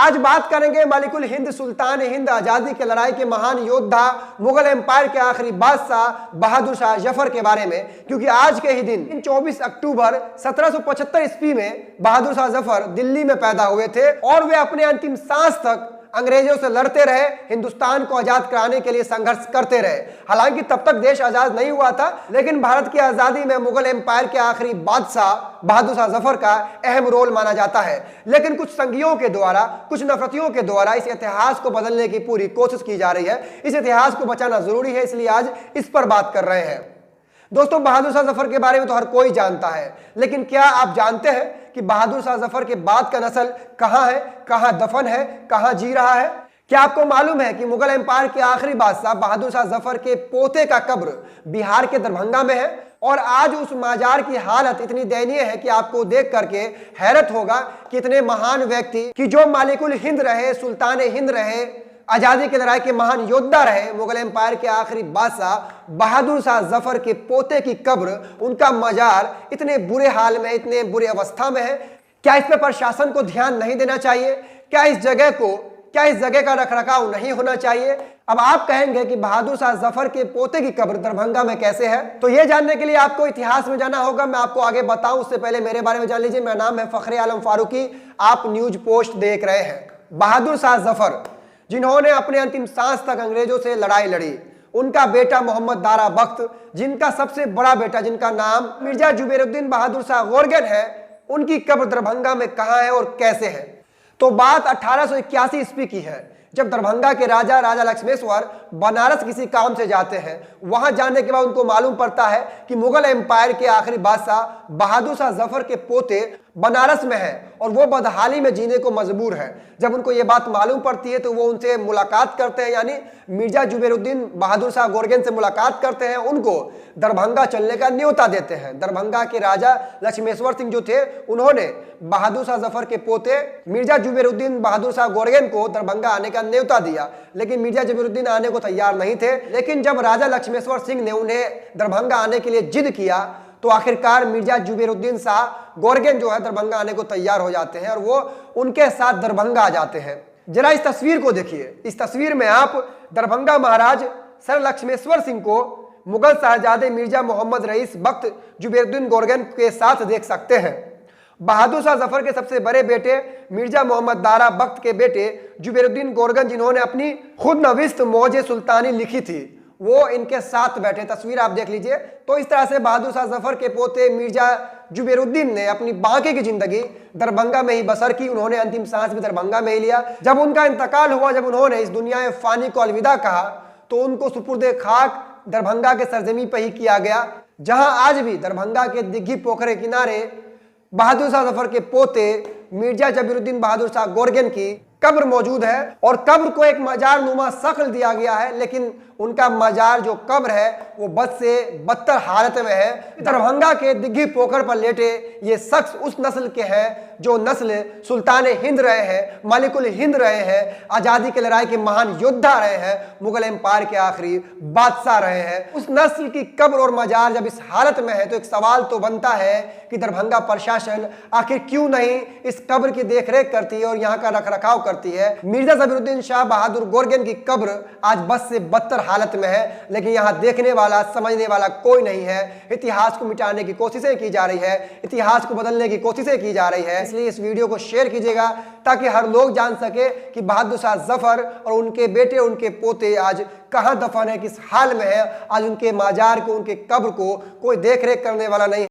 आज बात करेंगे मलिकुल हिंद सुल्तान हिंद आजादी की लड़ाई के महान योद्धा मुगल एम्पायर के आखिरी बादशाह बहादुर शाह जफर के बारे में, क्योंकि आज के ही दिन 24 अक्टूबर 1775 ईस्वी में बहादुर शाह जफर दिल्ली में पैदा हुए थे और वे अपने अंतिम सांस तक अंग्रेजों से लड़ते रहे, हिंदुस्तान को आजाद कराने के लिए संघर्ष करते रहे। हालांकि तब तक देश आजाद नहीं हुआ था, लेकिन भारत की आजादी में मुगल एम्पायर के आखिरी बादशाह बहादुर शाह जफर का अहम रोल माना जाता है। लेकिन कुछ संघियों के द्वारा, कुछ नफरतियों के द्वारा इस इतिहास को बदलने की पूरी कोशिश की जा रही है। इस इतिहास को बचाना जरूरी है, इसलिए आज इस पर बात कर रहे हैं। दोस्तों, बहादुर शाह जफर के बारे में तो हर कोई जानता है, लेकिन क्या आप जानते हैं कि बहादुर शाह जफर के बाद का नस्ल कहां है, कहां दफन है, कहां जी रहा है? क्या आपको मालूम है कि मुगल एम्पायर के आखिरी बादशाह बहादुर शाह जफर के पोते का कब्र बिहार के दरभंगा में है? और आज उस मजार की हालत इतनी दयनीय है कि आपको देख करके हैरत होगा कि इतने महान व्यक्ति कि जो मालिकुल हिंद रहे, सुल्तान हिंद रहे, आजादी की लड़ाई के महान योद्धा रहे, मुगल एम्पायर के आखिरी बादशाह बहादुर शाह जफर के पोते की कब्र, उनका मजार इतने बुरे हाल में, इतने बुरे अवस्था में है। क्या इस पर प्रशासन को ध्यान नहीं देना चाहिए? क्या इस जगह का रखरखाव नहीं होना चाहिए? अब आप कहेंगे कि बहादुर शाह जफर के पोते की कब्र दरभंगा में कैसे है? तो यह जानने के लिए आपको इतिहास में जाना होगा। मैं आपको आगे बताऊं उससे पहले मेरे बारे में जान लीजिए। मेरा नाम है फखरे आलम फारूकी, आप न्यूज पोस्ट देख रहे हैं। बहादुर शाह जफर, जिन्होंने अपने अंतिम सांस तक अंग्रेजों से लड़ाई लड़ी, उनका बेटा मोहम्मद दारा बख्त, जिनका सबसे बड़ा बेटा, जिनका नाम मिर्जा जुबैरुद्दीन बहादुर शाह गोरगन है, उनकी कब्र दरभंगा में कहां है और कैसे है? तो बात 1881 ईस्वी की है, जब दरभंगा के राजा लक्ष्मेश्वर बनारस किसी काम से जाते हैं। वहां जाने के बाद उनको मालूम पड़ता है कि मुगल एम्पायर के आखिरी बादशाह बहादुर शाह जफर के पोते बनारस में है और वो बदहाली में जीने को मजबूर है। जब उनको ये बात मालूम पड़ती है तो वो उनसे मुलाकात करते हैं, यानी मिर्जा जुबैरुद्दीन बहादुर शाह गोरगन से मुलाकात करते हैं, उनको दरभंगा चलने का न्योता देते हैं। दरभंगा के राजा लक्ष्मेश्वर सिंह जो थे, उन्होंने बहादुर शाह जफर के पोते मिर्जा जुबैरुद्दीन बहादुर शाह गोरगन को दरभंगा आने का न्योता दिया, लेकिन मिर्जा जुबैरुद्दीन आने को तैयार नहीं थे। लेकिन जब राजा लक्ष्मेश्वर सिंह ने उन्हें दरभंगा आने के लिए जिद किया तो आखिरकार मिर्जा जुबैरुद्दीन शाह गोरगन जो है दरभंगा आने को तैयार हो जाते हैं और वो उनके साथ दरभंगा आ जाते हैं। जरा इस तस्वीर को देखिए। इस तस्वीर में आप दरभंगा महाराज सर लक्ष्मेश्वर सिंह को मुगल साहजादे मिर्जा मोहम्मद रईस बख्त जुबैरुद्दीन गोरगन के साथ देख सकते हैं। बहादुर शाह जफर के सबसे बड़े बेटे मिर्जा मोहम्मद दारा बख्त के बेटे जुबैरुद्दीन गोरगन, जिन्होंने अपनी खुद नविस्त मौजे सुल्तानी लिखी थी, वो इनके साथ बैठे। तस्वीर आप देख लीजिए। तो इस तरह से बहादुर शाह जफर के पोते मिर्जा जुबैरुद्दीन ने अपनी बाकी की जिंदगी दरभंगा में ही बसर की। उन्होंने अंतिम सांस भी दरभंगा में ही लिया। जब उनका इंतकाल हुआ, जब उन्होंने इस दुनिया में फानी को अलविदा कहा, तो उनको सुपुर्दे खाक दरभंगा के सरजमी पर ही किया गया, जहां आज भी दरभंगा के दिग्घी पोखरे किनारे बहादुर शाह जफर के पोते मिर्जा जुबैरुद्दीन बहादुर शाह गोरगन की कब्र मौजूद है। और कब्र को एक मजार नुमा शक्ल दिया गया है, लेकिन उनका मजार जो कब्र है वो बद से बदतर हालत में है। दरभंगा के दिग्घी पोखर पर लेटे ये शख्स उस नस्ल के हैं जो नस्ल सुल्तान हिंद रहे हैं, मालिकुल हिंद रहे हैं, आजादी की लड़ाई के महान योद्धा रहे हैं, मुगल एम्पायर के आखिरी बादशाह रहे हैं। उस नस्ल की कब्र और मजार जब इस हालत में है तो एक सवाल तो बनता है कि दरभंगा प्रशासन आखिर क्यों नहीं इस कब्र की देखरेख करती है और यहाँ का रखरखाव करती है। मिर्जा जुबैरुद्दीन शाह बहादुर गोरगन की कब्र आज बद से बदतर हालत में है, लेकिन यहाँ देखने वाला, समझने वाला कोई नहीं है। इतिहास को मिटाने की कोशिशें की जा रही है, इतिहास को बदलने की कोशिशें की जा रही है। इसलिए इस वीडियो को शेयर कीजिएगा ताकि हर लोग जान सके कि बहादुर शाह जफर और उनके बेटे, उनके पोते आज कहां दफन है, किस हाल में है। आज उनके मजार को, उनके कब्र को कोई देख रेख करने वाला नहीं।